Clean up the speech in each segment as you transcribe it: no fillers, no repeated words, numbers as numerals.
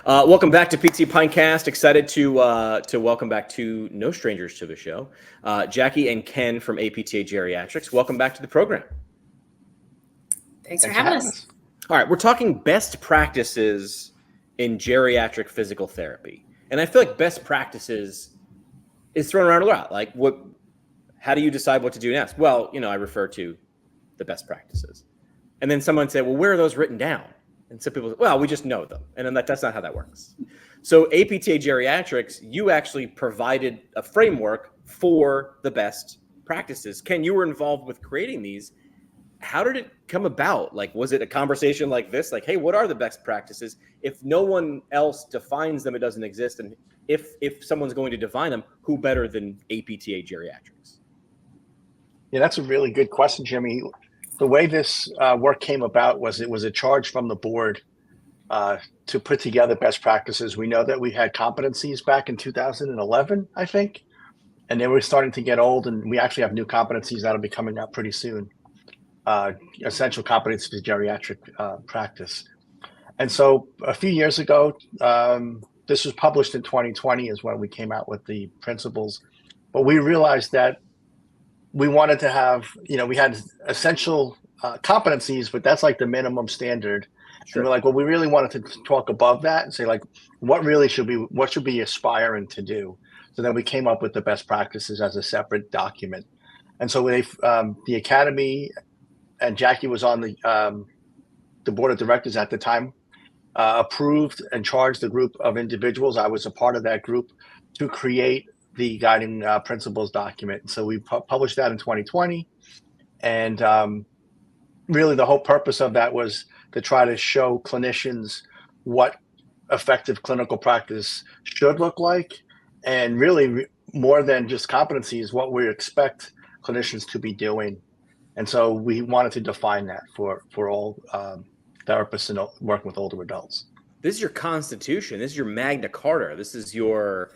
Welcome back to PT Pintcast. Excited to welcome back two no strangers to the show, Jackie and Ken from APTA Geriatrics. Welcome back to the program. Thanks for having us. All right, we're talking best practices in geriatric physical therapy, and I feel like best practices is thrown around a lot. Like, how do you decide what to do next? Well, I refer to the best practices, and then someone said, "Well, where are those written down?" And some people say, well, we just know them. And then that's not how that works. So APTA Geriatrics, you actually provided a framework for the best practices. Ken, you were involved with creating these. How did it come about? Like, was it a conversation like this? Like, hey, what are the best practices? If no one else defines them, it doesn't exist. And if someone's going to define them, who better than APTA Geriatrics? Yeah, that's a really good question, Jimmy. The way this work came about was it was a charge from the board to put together best practices. We know that we had competencies back in 2011, I think, and they were starting to get old, and we actually have new competencies that'll be coming out pretty soon. Essential competencies for geriatric practice. And so a few years ago, this was published in 2020 is when we came out with the principles, but we realized that we wanted to have, we had essential competencies, but that's like the minimum standard. Sure. And we're like, well, we really wanted to talk above that and say, like, what should we aspiring to do? So then we came up with the best practices as a separate document. And so the Academy, and Jackie was on the board of directors at the time, approved and charged a group of individuals. I was a part of that group to create the guiding principles document. So we published that in 2020. And really the whole purpose of that was to try to show clinicians what effective clinical practice should look like. And really more than just competencies, what we expect clinicians to be doing. And so we wanted to define that for all therapists and working with older adults. This is your Constitution. This is your Magna Carta. This is your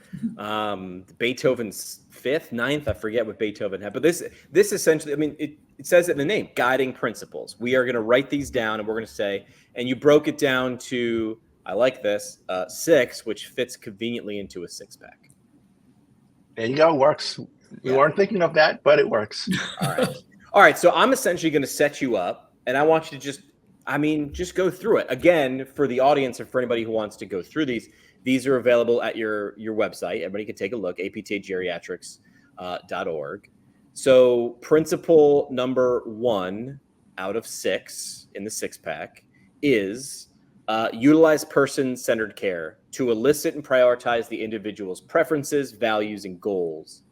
Beethoven's fifth, ninth. I forget what Beethoven had. But this essentially, it says it in the name, guiding principles. We are going to write these down, and we're going to say, and you broke it down to, I like this, 6, which fits conveniently into a 6-pack. There you go. It works. We weren't thinking of that, but it works. All right. So I'm essentially going to set you up, and I want you to just go through it. Again, for the audience or for anybody who wants to go through these are available at your website. Everybody can take a look, aptageriatrics.org. So principle number 1 out of 6 in the 6-pack is utilize person-centered care to elicit and prioritize the individual's preferences, values, and goals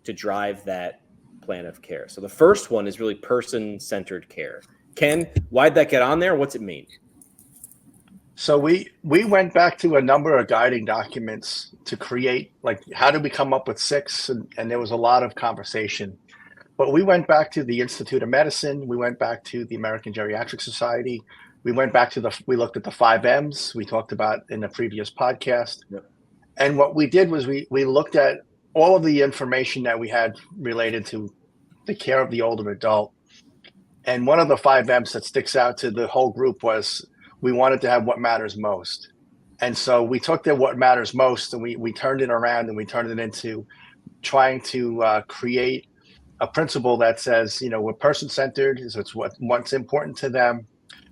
to drive that plan of care. So the first one is really person-centered care. Ken, why'd that get on there? What's it mean? So we went back to a number of guiding documents to create, like, how did we come up with 6? And there was a lot of conversation. But we went back to the Institute of Medicine. We went back to the American Geriatric Society. We went back to we looked at the 5 M's we talked about in the previous podcast. Yep. And what we did was we looked at all of the information that we had related to the care of the older adult. And one of the 5 M's that sticks out to the whole group was we wanted to have what matters most. And so we took the what matters most and we turned it around and we turned it into trying to create a principle that says, we're person-centered, so it's what's important to them.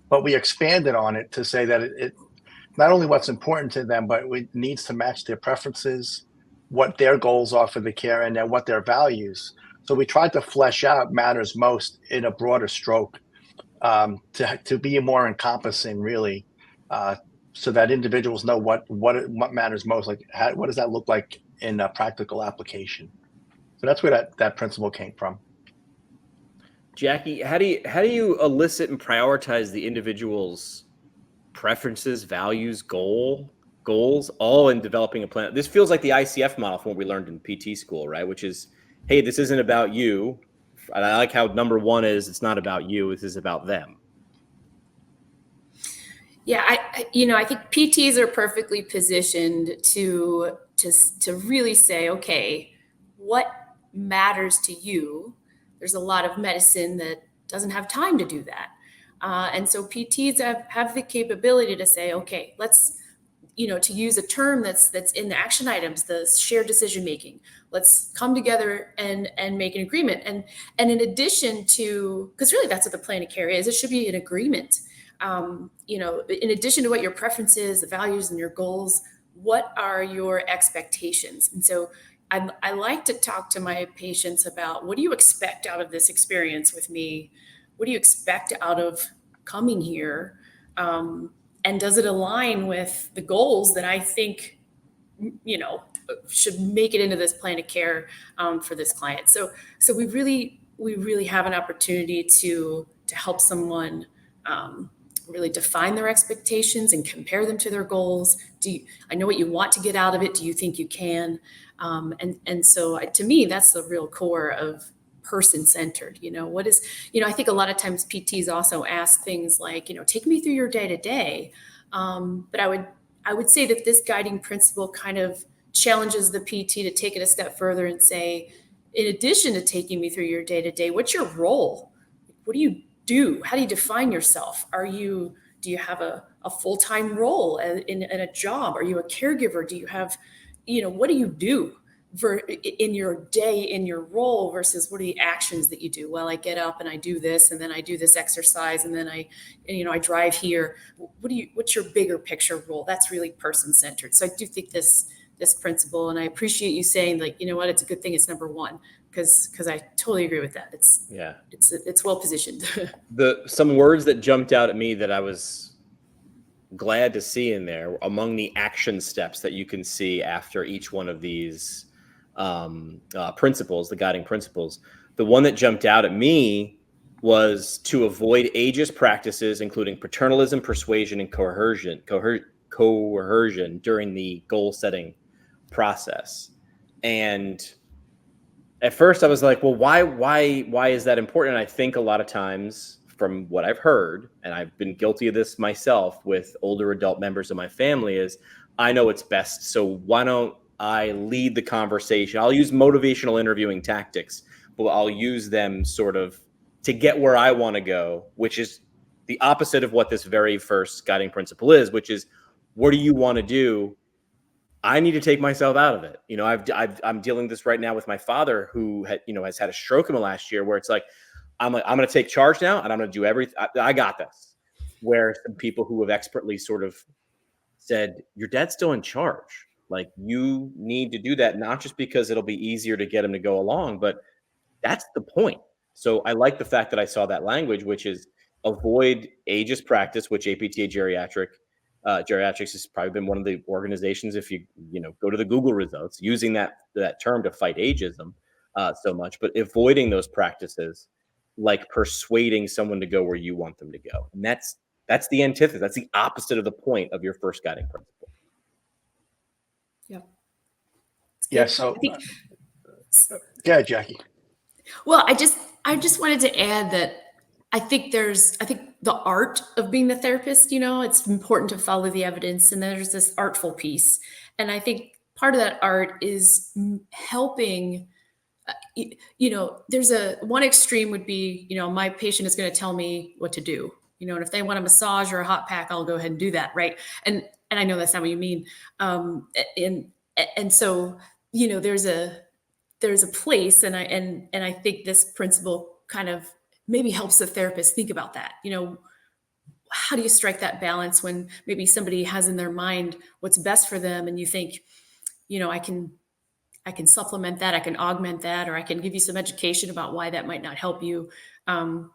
But we expanded on it to say that it not only what's important to them, but it needs to match their preferences, what their goals are for the care, and then what their values. So we tried to flesh out matters most in a broader stroke to be more encompassing, really, so that individuals know what matters most. Like, what does that look like in a practical application? So that's where that principle came from. Jackie, how do you elicit and prioritize the individual's preferences, values, goals, all in developing a plan? This feels like the ICF model from what we learned in PT school, right? Which is, hey, this isn't about you. And I like how number 1 is, it's not about you, this is about them. Yeah, I think PTs are perfectly positioned to really say, okay, what matters to you? There's a lot of medicine that doesn't have time to do that. And so PTs have the capability to say, okay, to use a term that's in the action items, the shared decision making. Let's come together and make an agreement. And in addition to, because really that's what the plan of care is, it should be an agreement. In addition to what your preferences, the values, and your goals, what are your expectations? And so I like to talk to my patients about, what do you expect out of this experience with me? What do you expect out of coming here? And does it align with the goals that I think, should make it into this plan of care for this client? So we really have an opportunity to help someone really define their expectations and compare them to their goals. I know what you want to get out of it. Do you think you can? And so to me, that's the real core of person-centered. I think a lot of times PTs also ask things like, take me through your day-to-day. But I would say that this guiding principle kind of challenges the PT to take it a step further and say, in addition to taking me through your day-to-day, what's your role? What do you do? How do you define yourself? Do you have a full-time role in a job? Are you a caregiver? Do you have, what do you do in your day, in your role, versus what are the actions that you do? Well, I get up and I do this, and then I do this exercise, and then I drive here. What's your bigger picture role? That's really person-centered. So I do think this principle, and I appreciate you saying, like, it's a good thing it's number one, because I totally agree with that. It's well positioned. Some words that jumped out at me that I was glad to see in there among the action steps that you can see after each one of these principles, the guiding principles. The one that jumped out at me was to avoid ageist practices, including paternalism, persuasion, and coercion during the goal setting process. And at first I was like, well, why is that important? And I think a lot of times, from what I've heard, and I've been guilty of this myself with older adult members of my family, is I know it's best, so why don't I lead the conversation? I'll use motivational interviewing tactics, but I'll use them sort of to get where I want to go, which is the opposite of what this very first guiding principle is, which is, what do you want to do? I need to take myself out of it. I'm dealing with this right now with my father, who has had a stroke in the last year, where it's like, I'm going to take charge now, and I'm going to do everything. I got this. Where some people who have expertly sort of said, your dad's still in charge. Like, you need to do that, not just because it'll be easier to get him to go along, but that's the point. So I like the fact that I saw that language, which is avoid ageist practice, which APTA Geriatrics has probably been one of the organizations, if you go to the Google results, using that term to fight ageism so much, but avoiding those practices, like persuading someone to go where you want them to go. And that's the antithesis. That's the opposite of the point of your first guiding principle. Yep. Yeah. So, yeah, Jackie. Well, I just wanted to add that I think the art of being the therapist, it's important to follow the evidence, and there's this artful piece. And I think part of that art is helping, there's one extreme would be, my patient is going to tell me what to do, and if they want a massage or a hot pack, I'll go ahead and do that. Right. And I know that's not what you mean. And so, there's a place, and I think this principle kind of maybe helps the therapist think about that. How do you strike that balance when maybe somebody has in their mind what's best for them, and you think, I can supplement that, I can augment that, or I can give you some education about why that might not help you. So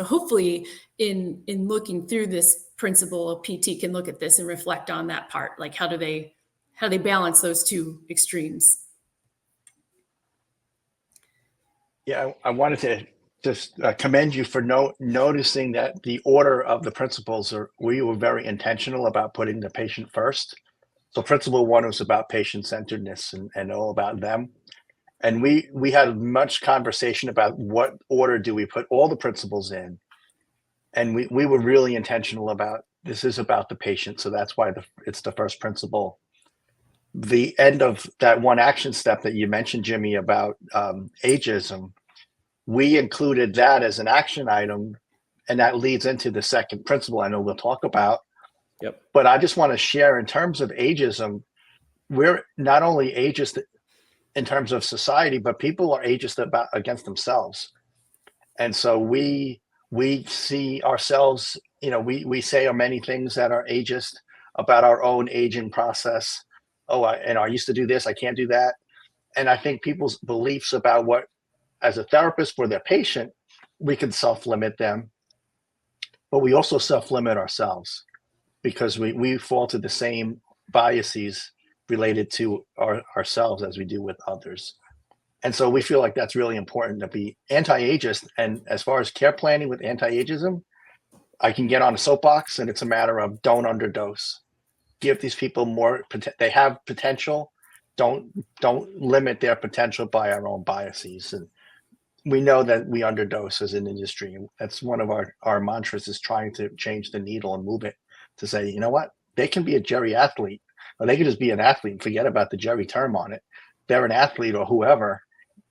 hopefully in looking through this principle, a PT can look at this and reflect on that part. Like, how do they balance those two extremes? Yeah, I wanted to just commend you for noticing that the order of the principles we were very intentional about putting the patient first. So principle one was about patient-centeredness and all about them. And we had much conversation about what order do we put all the principles in. And we were really intentional about, this is about the patient. So that's why it's the first principle. The end of that one action step that you mentioned, Jimmy, about ageism, we included that as an action item, and that leads into the second principle I know we'll talk about. Yep. But I just want to share in terms of ageism, we're not only ageist in terms of society, but people are ageist against themselves. And so we see ourselves, we say many things that are ageist about our own aging process. Oh, I used to do this, I can't do that. And I think people's beliefs about what, as a therapist for their patient, we can self-limit them, but we also self-limit ourselves because we fall to the same biases related to ourselves as we do with others. And so we feel like that's really important to be anti-ageist. And as far as care planning with anti-ageism, I can get on a soapbox, and it's a matter of don't underdose. Give these people more, they have potential. Don't limit their potential by our own biases. And we know that we underdose as an industry. That's one of our mantras, is trying to change the needle and move it to say, you know what, they can be a geriathlete, or they can just be an athlete and forget about the Jerry term on it. They're an athlete or whoever.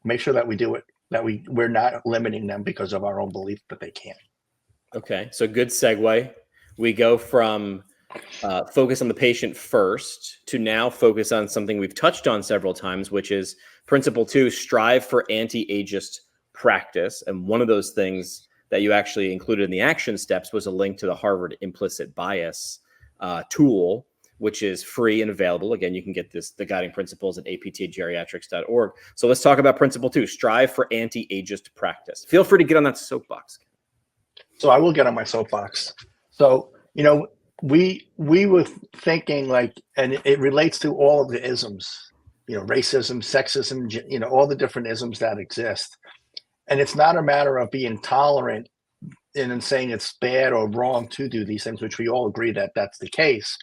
Make sure that we do it, that we're not limiting them because of our own belief that they can't. Okay, so good segue. We go from focus on the patient first to now focus on something we've touched on several times, which is principle 2, strive for anti-ageist practice. And one of those things that you actually included in the action steps was a link to the Harvard implicit bias tool, which is free and available. Again, you can get the guiding principles at aptageriatrics.org. So let's talk about principle 2, strive for anti-ageist practice. Feel free to get on that soapbox. So I will get on my soapbox. So, we were thinking, like, and it relates to all of the isms, racism, sexism, all the different isms that exist. And it's not a matter of being tolerant and saying it's bad or wrong to do these things, which we all agree that that's the case.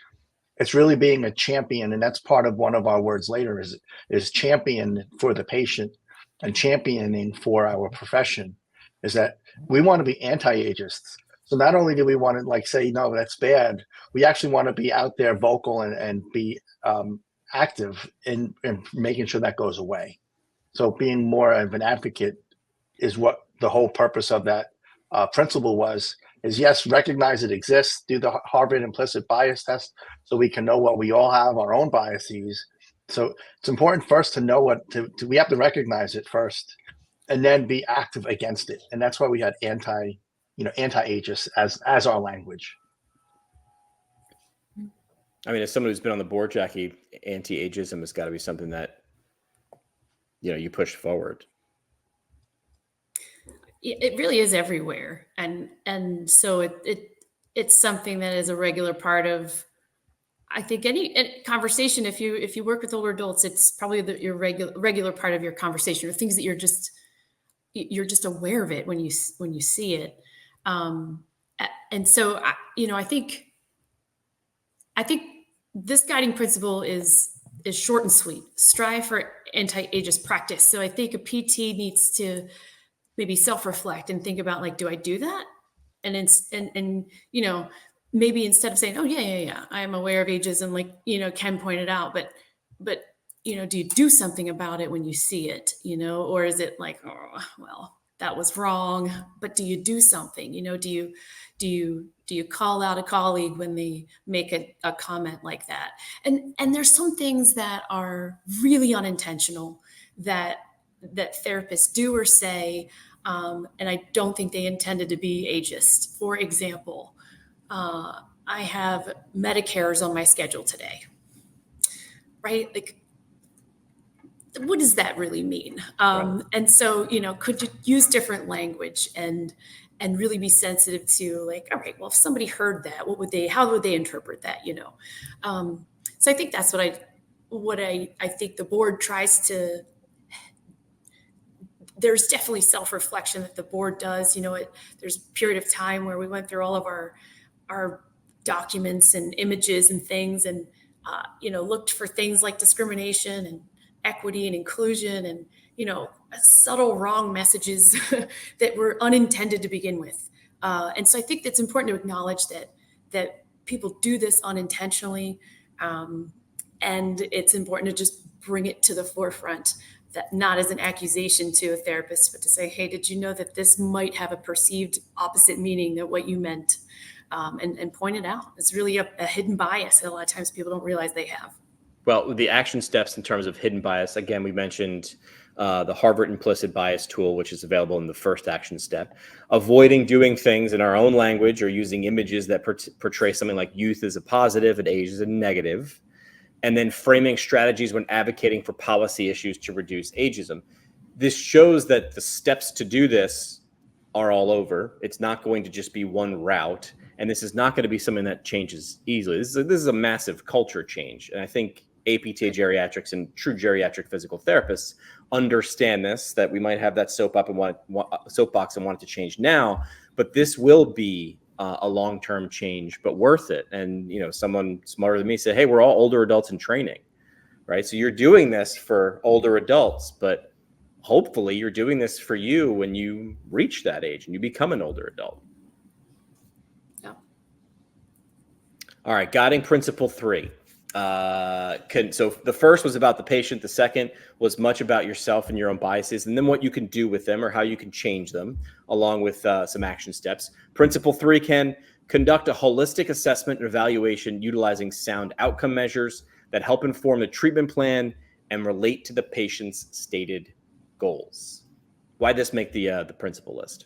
It's really being a champion. And that's part of one of our words later is champion for the patient and championing for our profession, is that we want to be anti-ageists. So not only do we want to say, no, that's bad, we actually want to be out there vocal and be active in making sure that goes away. So being more of an advocate is what the whole purpose of that principle is yes, recognize it exists, do the Harvard implicit bias test so we can know what we all have, our own biases. So it's important first to know we have to recognize it first and then be active against it. And that's why we had anti-ageist as our language. I mean, as someone who's been on the board, Jackie, anti-ageism has got to be something that, you push forward. It really is everywhere. And so it's something that is a regular part of, I think, any conversation. If you work with older adults, it's probably your regular part of your conversation, or things that you're just aware of it when you see it. And so, I think this guiding principle is short and sweet. Strive for anti-ageist practice. So I think a PT needs to maybe self-reflect and think about, do I do that? And maybe instead of saying, oh yeah, I am aware of ageism, Ken pointed out, but do you do something about it when you see it, or is it oh, well, that was wrong, but do you do something? Do you call out a colleague when they make a comment like that? And there's some things that are really unintentional that therapists do or say, and I don't think they intended to be ageist. For example, I have Medicares on my schedule today, right? What does that really mean? Right. And so, could you use different language and really be sensitive to all right, well, if somebody heard that, how would they interpret that? So I think that's what I think the board tries to. There's definitely self-reflection that the board does. There's a period of time where we went through all of our documents and images and things, and looked for things like discrimination and equity and inclusion and subtle wrong messages that were unintended to begin with. And so I think it's important to acknowledge that people do this unintentionally, and it's important to just bring it to the forefront. That not as an accusation to a therapist, but to say, hey, did you know that this might have a perceived opposite meaning than what you meant? and point it out. It's really a hidden bias that a lot of times people don't realize they have. Well, the action steps in terms of hidden bias, again, we mentioned the Harvard implicit bias tool, which is available in the first action step. Avoiding doing things in our own language or using images that portray something like youth as a positive and age as a negative. And then framing strategies when advocating for policy issues to reduce ageism. This shows that the steps to do this are all over. It's not going to just be one route. And this is not going to be something that changes easily. This is a massive culture change. And I think APTA Geriatrics and true geriatric physical therapists understand this, that we might have that soapbox and want it to change now, but this will be a long-term change, but worth it. And, someone smarter than me said, hey, we're all older adults in training, right? So you're doing this for older adults, but hopefully you're doing this for you when you reach that age and you become an older adult. Yeah. All right, guiding principle 3. So the first was about the patient. The second was much about yourself and your own biases, and then what you can do with them or how you can change them, along with some action steps. Principle 3 can conduct a holistic assessment and evaluation utilizing sound outcome measures that help inform the treatment plan and relate to the patient's stated goals. Why this make the principle list?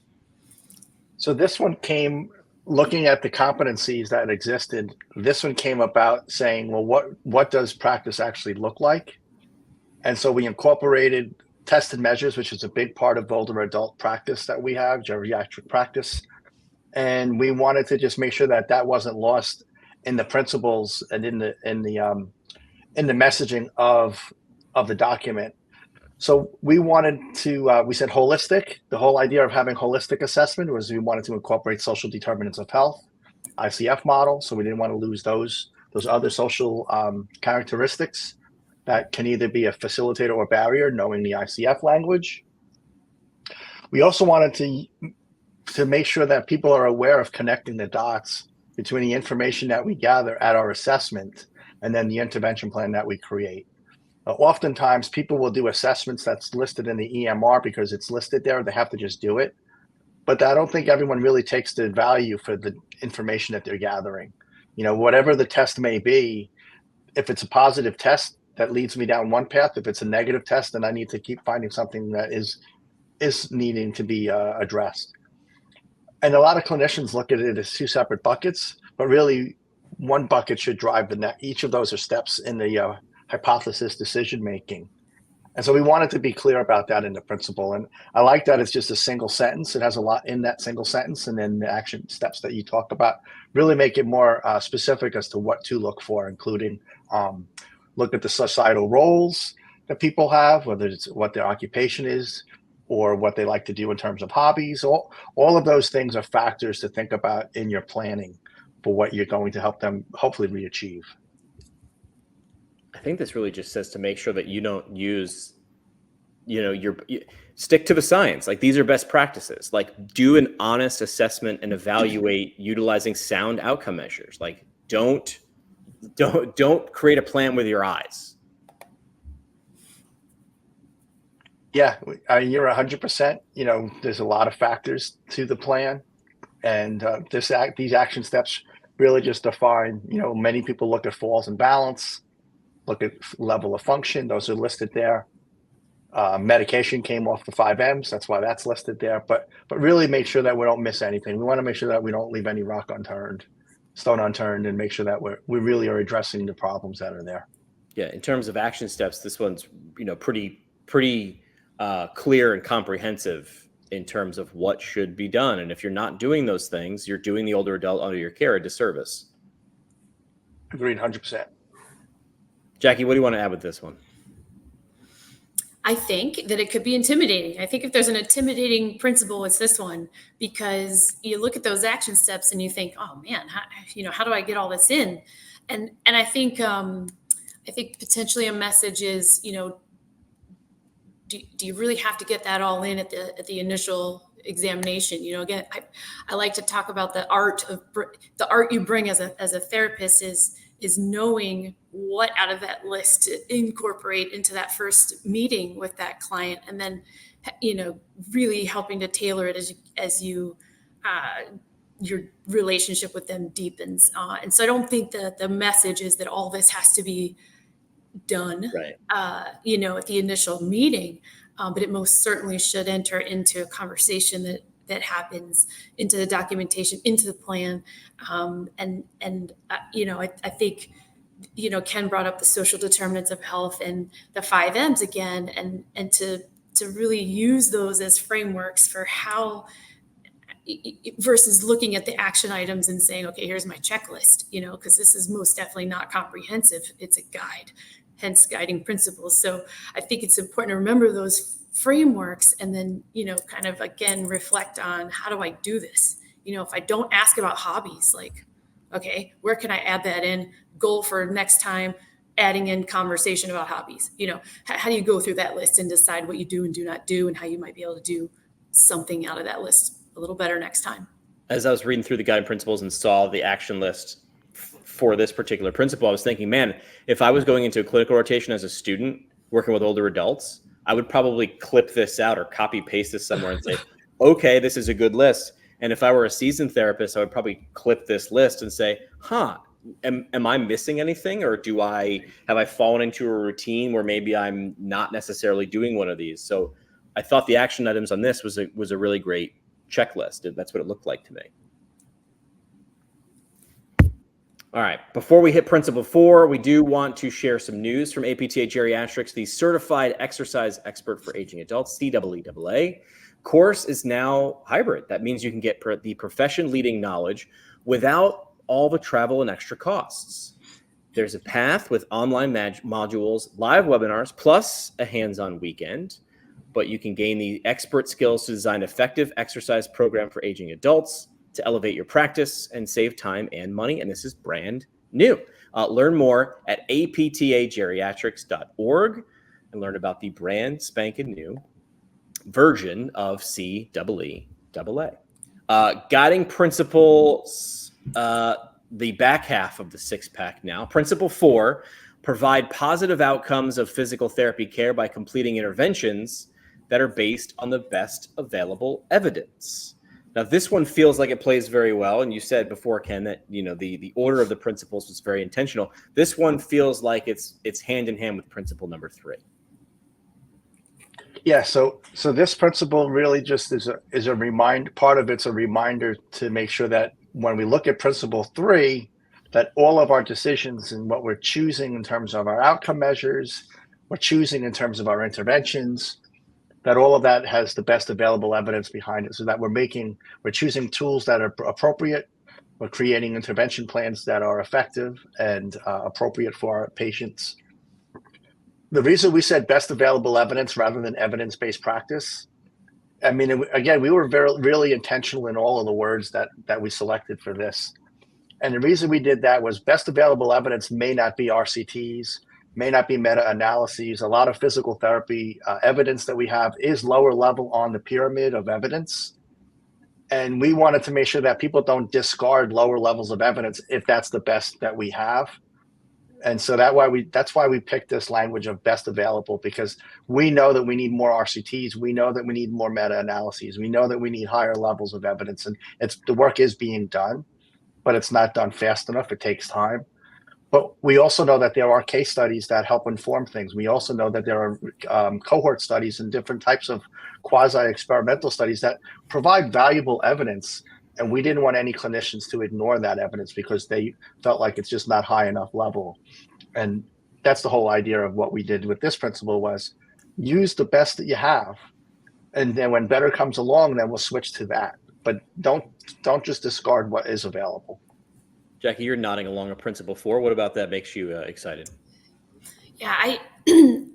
So this one came looking at the competencies that existed. This one came about saying, well, what does practice actually look like? And so we incorporated tested measures, which is a big part of older adult practice that we have, geriatric practice. And we wanted to just make sure that wasn't lost in the principles and in the messaging of the document. So we wanted to, we said holistic. The whole idea of having holistic assessment was we wanted to incorporate social determinants of health, ICF model. So we didn't want to lose those other social characteristics that can either be a facilitator or barrier, knowing the ICF language. We also wanted to make sure that people are aware of connecting the dots between the information that we gather at our assessment and then the intervention plan that we create. Oftentimes, people will do assessments that's listed in the EMR because it's listed there. They have to just do it. But I don't think everyone really takes the value for the information that they're gathering. Whatever the test may be, if it's a positive test, that leads me down one path. If it's a negative test, then I need to keep finding something that is needing to be addressed. And a lot of clinicians look at it as two separate buckets, but really one bucket should drive the next. Each of those are steps in the hypothesis decision making. And so we wanted to be clear about that in the principle. And I like that it's just a single sentence. It has a lot in that single sentence. And then the action steps that you talked about really make it more specific as to what to look for, including look at the societal roles that people have, whether it's what their occupation is or what they like to do in terms of hobbies. All of those things are factors to think about in your planning for what you're going to help them hopefully re-achieve. I think this really just says to make sure that you don't use, stick to the science. Like, these are best practices. Like, do an honest assessment and evaluate utilizing sound outcome measures. Like, don't create a plan with your eyes. Yeah, you're 100%. There's a lot of factors to the plan, and these action steps really just define. Many people look at falls and balance, look at level of function. Those are listed there. Medication came off the 5 M's. That's why that's listed there. But really make sure that we don't miss anything. We want to make sure that we don't leave any stone unturned, and make sure that we really are addressing the problems that are there. Yeah, in terms of action steps, this one's pretty clear and comprehensive in terms of what should be done. And if you're not doing those things, you're doing the older adult under your care a disservice. Agreed, 100%. Jackie, what do you want to add with this one? I think that it could be intimidating. I think if there's an intimidating principle, it's this one, because you look at those action steps and you think, oh man, how do I get all this in? And I think potentially a message is, do you really have to get that all in at the initial examination? Again, I like to talk about the art you bring as a therapist is knowing what out of that list to incorporate into that first meeting with that client, and then really helping to tailor it as you your relationship with them deepens. And so I don't think that the message is that all this has to be done, Right. At the initial meeting, but it most certainly should enter into a conversation that happens, into the documentation, into the plan. I think, Ken brought up the social determinants of health and the 5 M's again, and to really use those as frameworks for how, versus looking at the action items and saying, okay, here's my checklist, because this is most definitely not comprehensive. It's a guide, hence guiding principles. So I think it's important to remember those frameworks and then, kind of again, reflect on how do I do this? If I don't ask about hobbies, like, okay, where can I add that in? Goal for next time, adding in conversation about hobbies. How do you go through that list and decide what you do and do not do, and how you might be able to do something out of that list a little better next time? As I was reading through the guiding principles and saw the action list for this particular principle, I was thinking, man, if I was going into a clinical rotation as a student working with older adults, I would probably clip this out or copy paste this somewhere and say, okay, this is a good list. And if I were a seasoned therapist, I would probably clip this list and say, am I missing anything? Or have I fallen into a routine where maybe I'm not necessarily doing one of these? So I thought the action items on this was a really great checklist. That's what it looked like to me. All right. Before we hit principle 4, we do want to share some news from APTA Geriatrics, the certified exercise expert for aging adults, CEEAA. Course is now hybrid. That means you can get the profession-leading knowledge without all the travel and extra costs. There's a path with online modules, live webinars, plus a hands-on weekend. But you can gain the expert skills to design effective exercise program for aging adults, to elevate your practice and save time and money. And this is brand new. Learn more at aptageriatrics.org and learn about the brand spanking new version of CEEAA. Guiding principles, the back half of the 6-pack now. Principle 4, provide positive outcomes of physical therapy care by completing interventions that are based on the best available evidence. Now, this one feels like it plays very well. And you said before, Ken, that the order of the principles was very intentional. This one feels like it's hand in hand with principle number 3. Yeah, so this principle really just is a reminder. Part of it's a reminder to make sure that when we look at principle 3, that all of our decisions and what we're choosing in terms of our outcome measures, we're choosing in terms of our interventions, that all of that has the best available evidence behind it, so that we're choosing tools that are appropriate. We're creating intervention plans that are effective and appropriate for our patients. The reason we said best available evidence rather than evidence-based practice, I mean, again, we were really intentional in all of the words that we selected for this. And the reason we did that was best available evidence may not be RCTs, may not be meta-analyses. A lot of physical therapy evidence that we have is lower level on the pyramid of evidence. And we wanted to make sure that people don't discard lower levels of evidence if that's the best that we have. And so that's why we picked this language of best available, because we know that we need more RCTs. We know that we need more meta-analyses. We know that we need higher levels of evidence. And the work is being done, but it's not done fast enough. It takes time. But we also know that there are case studies that help inform things. We also know that there are cohort studies and different types of quasi-experimental studies that provide valuable evidence. And we didn't want any clinicians to ignore that evidence because they felt like it's just not high enough level. And that's the whole idea of what we did with this principle, was use the best that you have. And then when better comes along, then we'll switch to that. But don't just discard what is available. Jackie, you're nodding along a principle 4. What about that makes you excited? Yeah,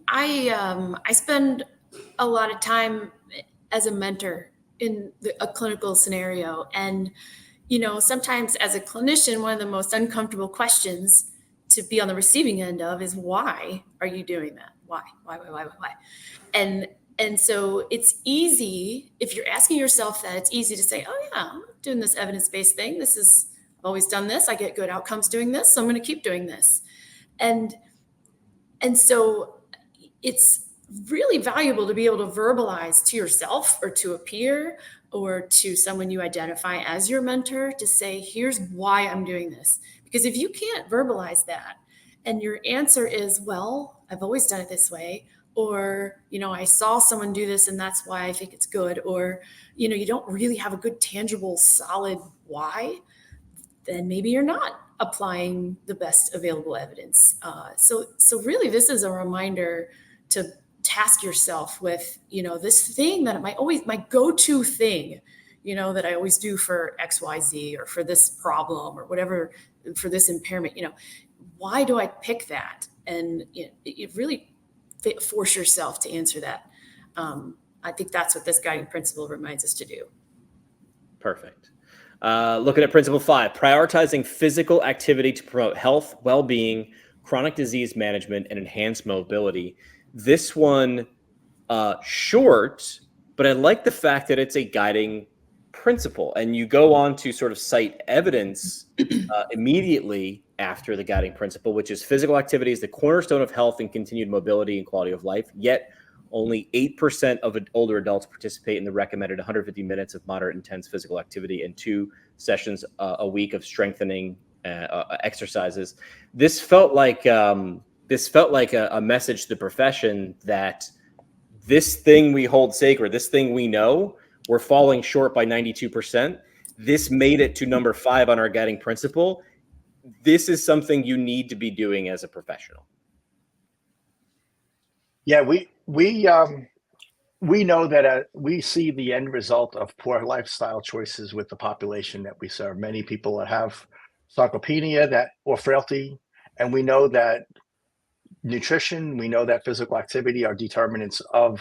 I spend a lot of time as a mentor in a clinical scenario. And, sometimes as a clinician, one of the most uncomfortable questions to be on the receiving end of is, why are you doing that? Why? And so it's easy, if you're asking yourself that, it's easy to say, oh yeah, I'm doing this evidence-based thing. I've always done this. I get good outcomes doing this, so I'm going to keep doing this. And so it's really valuable to be able to verbalize to yourself or to a peer or to someone you identify as your mentor to say, here's why I'm doing this. Because if you can't verbalize that and your answer is, well, I've always done it this way, or, I saw someone do this and that's why I think it's good, or, you don't really have a good, tangible, solid why, then maybe you're not applying the best available evidence. So really, this is a reminder to task yourself with, this thing that my go-to thing, that I always do for XYZ or for this problem or whatever, for this impairment, why do I pick that? And you really force yourself to answer that. I think that's what this guiding principle reminds us to do. Perfect. Looking at principle 5, prioritizing physical activity to promote health, well-being, chronic disease management, and enhanced mobility. This one, short, but I like the fact that it's a guiding principle. And you go on to sort of cite evidence immediately after the guiding principle, which is physical activity is the cornerstone of health and continued mobility and quality of life. Yet only 8% of older adults participate in the recommended 150 minutes of moderate intense physical activity and 2 sessions a week of strengthening exercises. This felt like a message to the profession that this thing we hold sacred, this thing we know, we're falling short by 92%. This made it to number 5 on our guiding principle. This is something you need to be doing as a professional. Yeah, we know that we see the end result of poor lifestyle choices with the population that we serve. Many people that have sarcopenia or frailty, and we know that nutrition, we know that physical activity are determinants of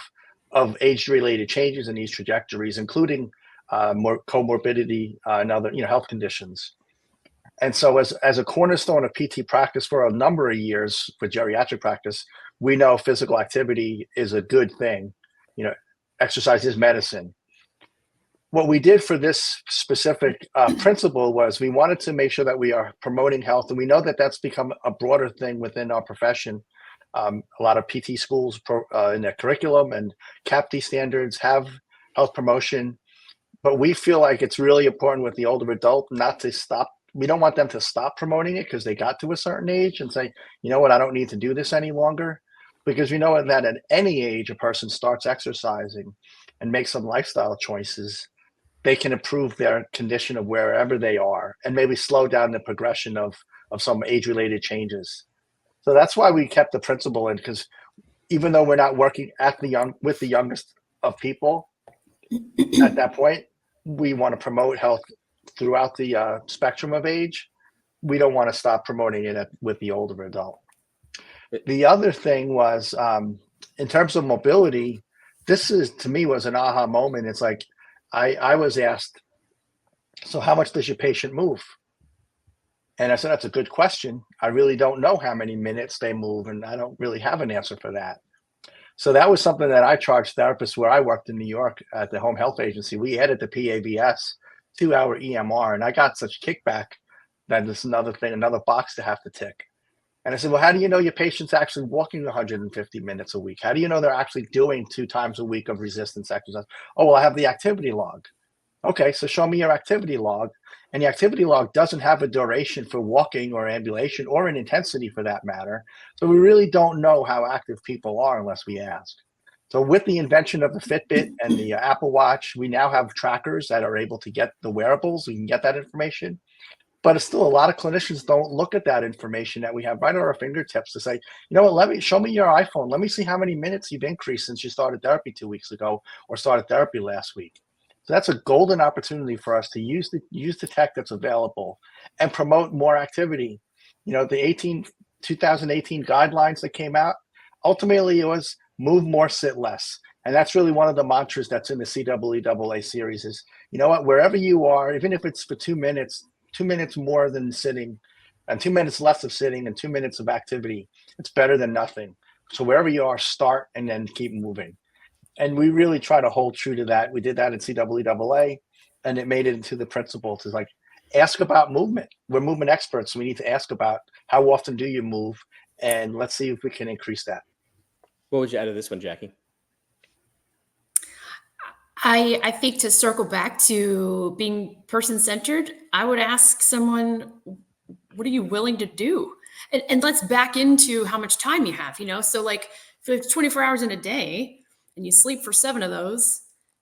age-related changes in these trajectories, including more comorbidity and other health conditions. And so as a cornerstone of PT practice for a number of years for geriatric practice, we know physical activity is a good thing. Exercise is medicine. What we did for this specific principle was we wanted to make sure that we are promoting health. And we know that that's become a broader thing within our profession. A lot of PT schools in their curriculum and CAPT standards have health promotion. But we feel like it's really important with the older adult not to stop. We don't want them to stop promoting it because they got to a certain age and say, you know what, I don't need to do this any longer. Because we know that at any age a person starts exercising and makes some lifestyle choices, they can improve their condition of wherever they are and maybe slow down the progression of some age-related changes. So that's why we kept the principle in, because even though we're not working with the youngest of people at that point, we want to promote health throughout the spectrum of age. We don't want to stop promoting it with the older adult. The other thing was, in terms of mobility, this to me was an aha moment. It's like, I was asked, so how much does your patient move? And I said, that's a good question. I really don't know how many minutes they move, and I don't really have an answer for that. So that was something that I charged therapists where I worked in New York at the home health agency. We added the PABS to our EMR, and I got such kickback that it's another thing, another box to have to tick. And I said, well, how do you know your patient's actually walking 150 minutes a week? How do you know they're actually doing 2 times a week of resistance exercise? Oh, well, I have the activity log. Okay, so show me your activity log. And the activity log doesn't have a duration for walking or ambulation or an intensity for that matter. So we really don't know how active people are unless we ask. So with the invention of the Fitbit and the Apple Watch, we now have trackers that are able to get the wearables. We can get that information. But it's still a lot of clinicians don't look at that information that we have right at our fingertips to say, you know what, show me your iPhone. Let me see how many minutes you've increased since you started therapy 2 weeks ago or started therapy last week. So that's a golden opportunity for us to use the tech that's available and promote more activity. The 2018 guidelines that came out, ultimately it was move more, sit less. And that's really one of the mantras that's in the CEEAA series is, you know what, wherever you are, even if it's for 2 minutes, 2 minutes more than sitting and 2 minutes less of sitting and 2 minutes of activity, it's better than nothing. So wherever you are, start and then keep moving. And we really try to hold true to that. We did that in CEEAA, and it made it into the principle to like ask about movement. We're movement experts. So we need to ask about how often do you move, and let's see if we can increase that. What would you add to this one, Jackie? I think to circle back to being person-centered, I would ask someone, what are you willing to do? And let's back into how much time you have, So like if you have 24 hours in a day and you sleep for 7 of those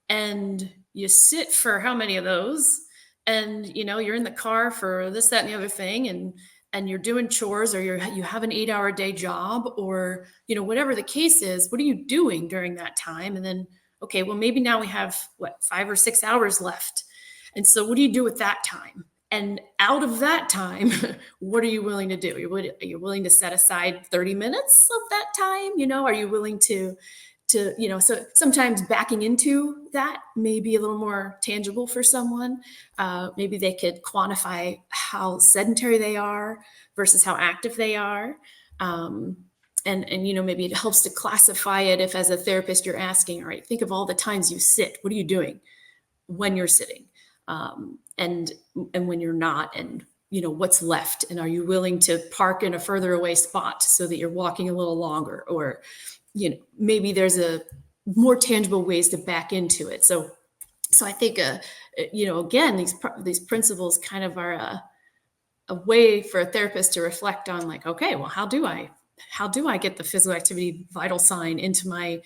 and you sit for how many of those, and you're in the car for this, that, and the other thing, and you're doing chores, or you have an 8-hour day job, or whatever the case is, what are you doing during that time? And then, okay, well, maybe now we have 5 or 6 hours left. And so what do you do with that time? And out of that time, what are you willing to do? Are you willing to set aside 30 minutes of that time? Are you willing to, so sometimes backing into that may be a little more tangible for someone. Maybe they could quantify how sedentary they are versus how active they are. And maybe it helps to classify it if, as a therapist, you're asking, all right, think of all the times you sit. What are you doing when you're sitting? And when you're not, and what's left, and are you willing to park in a further away spot so that you're walking a little longer, or maybe there's a more tangible ways to back into it. So I think again, these principles kind of are a way for a therapist to reflect on, like, okay, well, how do I get the physical activity vital sign into my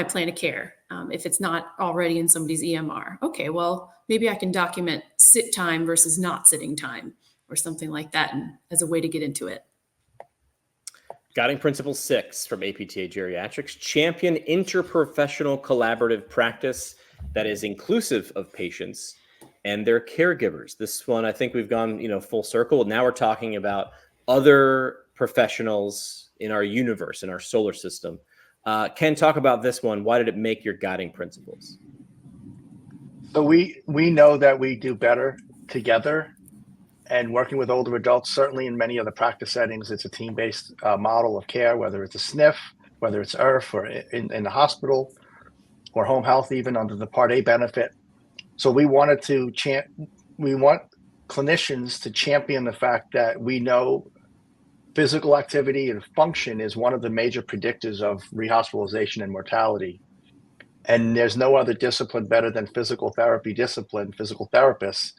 plan of care, if it's not already in somebody's EMR? Okay, well, maybe I can document sit time versus not sitting time, or something like that, and as a way to get into it. Guiding Principle 6 from APTA Geriatrics: champion interprofessional collaborative practice that is inclusive of patients and their caregivers. This one, I think we've gone, full circle. Now we're talking about other professionals in our universe, in our solar system. Ken, talk about this one. Why did it make your guiding principles? So we know that we do better together, and working with older adults. Certainly in many of the practice settings, it's a team-based model of care, whether it's a SNF, whether it's IRF, or in the hospital, or home health, even under the Part A benefit. So we want clinicians to champion the fact that we know physical activity and function is one of the major predictors of rehospitalization and mortality. And there's no other discipline better than physical therapy discipline, physical therapists,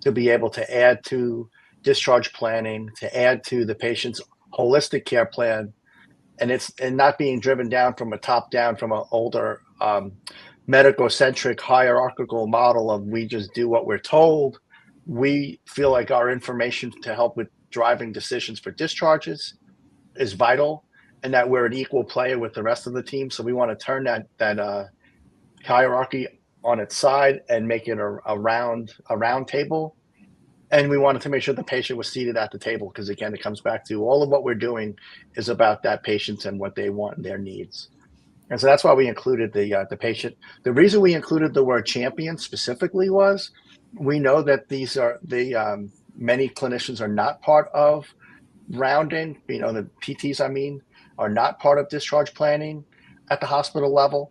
to be able to add to discharge planning, to add to the patient's holistic care plan, and not being driven down from a top down, from an older medico-centric hierarchical model of we just do what we're told. We feel like our information to help with driving decisions for discharges is vital, and that we're an equal player with the rest of the team. So we want to turn that hierarchy on its side and make it a round table. And we wanted to make sure the patient was seated at the table, because again, it comes back to all of what we're doing is about that patient and what they want and their needs. And so that's why we included the patient. The reason we included the word champion specifically was we know that these are many clinicians are not part of rounding, the PTs, are not part of discharge planning at the hospital level,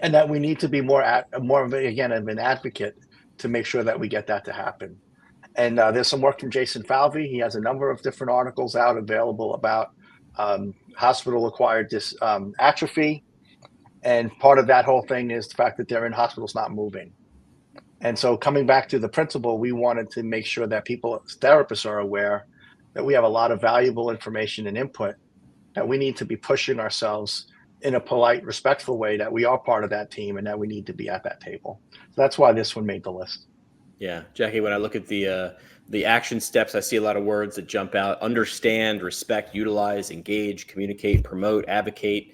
and that we need to be more of an advocate to make sure that we get that to happen. And there's some work from Jason Falvey. He has a number of different articles out available about hospital-acquired atrophy. And part of that whole thing is the fact that they're in hospitals not moving. And so coming back to the principle, we wanted to make sure that therapists are aware that we have a lot of valuable information and input, that we need to be pushing ourselves in a polite, respectful way, that we are part of that team and that we need to be at that table. So that's why this one made the list. Yeah, Jackie, when I look at the action steps, I see a lot of words that jump out: understand, respect, utilize, engage, communicate, promote, advocate.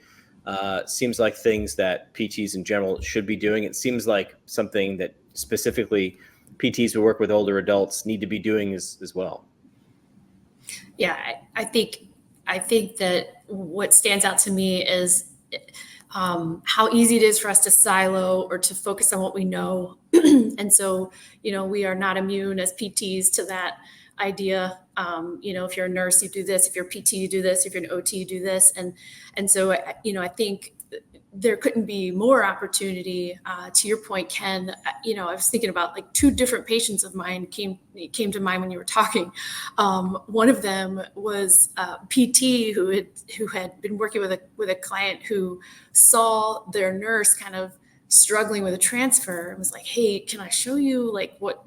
Seems like things that PTs in general should be doing. It seems like something that specifically PTs who work with older adults need to be doing as well. Yeah, I think that what stands out to me is how easy it is for us to silo or to focus on what we know. And so, we are not immune as PTs to that idea. If you're a nurse, you do this. If you're a PT, you do this. If you're an OT, you do this. And so, I think there couldn't be more opportunity. To your point, Ken, I was thinking about like 2 different patients of mine came to mind when you were talking. One of them was PT who had been working with a client who saw their nurse kind of struggling with a transfer and was like, hey, can I show you like what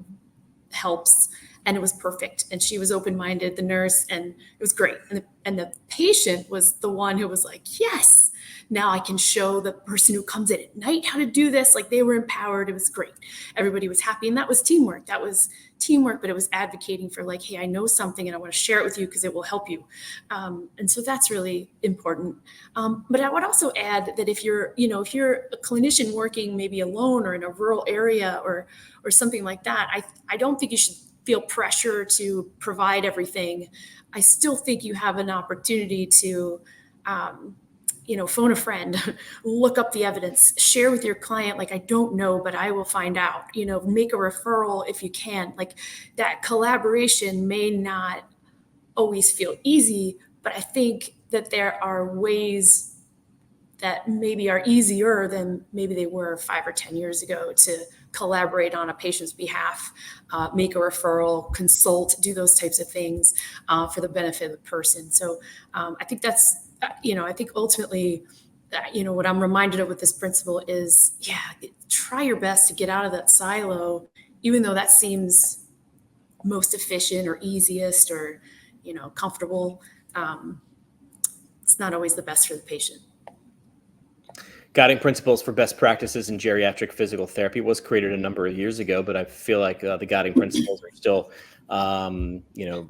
helps? And it was perfect. And she was open-minded, the nurse, and it was great. And the patient was the one who was like, yes, now I can show the person who comes in at night how to do this. Like, they were empowered. It was great. Everybody was happy. And that was teamwork. But it was advocating for like, hey, I know something and I want to share it with you because it will help you. And so that's really important. But I would also add that if you're a clinician working maybe alone or in a rural area or something like that, I don't think you should feel pressure to provide everything. I still think you have an opportunity to, phone a friend, look up the evidence, share with your client, like, I don't know, but I will find out, make a referral if you can. Like, that collaboration may not always feel easy, but I think that there are ways that maybe are easier than maybe they were 5 or 10 years ago to collaborate on a patient's behalf, make a referral, consult, do those types of things for the benefit of the person. So I think that's, I think ultimately, what I'm reminded of with this principle is, try your best to get out of that silo, even though that seems most efficient or easiest or, comfortable. It's not always the best for the patient. Guiding Principles for Best Practices in Geriatric Physical Therapy was created a number of years ago, but I feel like the guiding principles are still,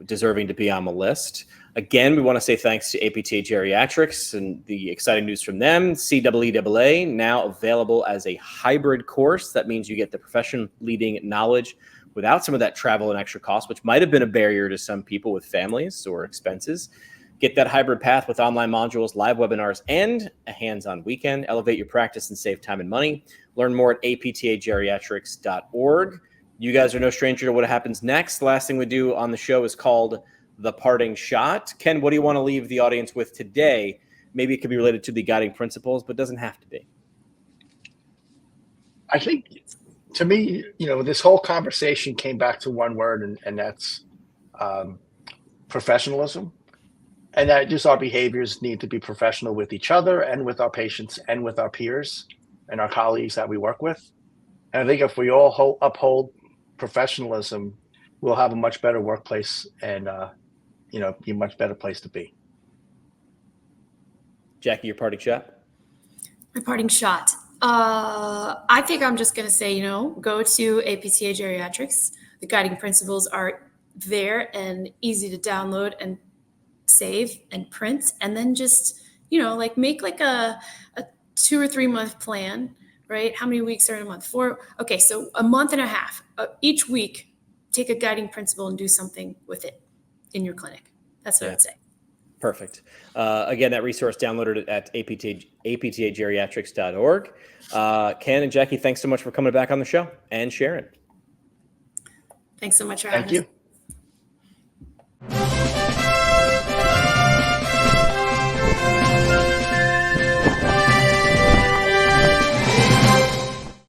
deserving to be on the list. Again, we want to say thanks to APTA Geriatrics and the exciting news from them. CEEAA now available as a hybrid course. That means you get the profession-leading knowledge without some of that travel and extra cost, which might have been a barrier to some people with families or expenses. Get that hybrid path with online modules, live webinars, and a hands-on weekend. Elevate your practice and save time and money. Learn more at aptageriatrics.org. You guys are no stranger to what happens next. The last thing we do on the show is called The Parting Shot. Ken, what do you want to leave the audience with today? Maybe it could be related to the guiding principles, but doesn't have to be. I think, to me, this whole conversation came back to one word, and that's professionalism. And that just our behaviors need to be professional with each other and with our patients and with our peers and our colleagues that we work with. And I think if we all uphold professionalism, we'll have a much better workplace and, be a much better place to be. Jackie, your parting shot? My parting shot. I think I'm just going to say, go to APTA Geriatrics. The guiding principles are there and easy to download and save and print, and then just make like a 2 or 3 month plan, right? How many weeks are in a month? 4. Okay, so a month and a half. Each week, take a guiding principle and do something with it in your clinic. That's what I'd say. Perfect. Again, that resource downloaded at aptageriatrics.org. Ken and Jackie, thanks so much for coming back on the show and sharing. Thanks so much for having us. Thank you.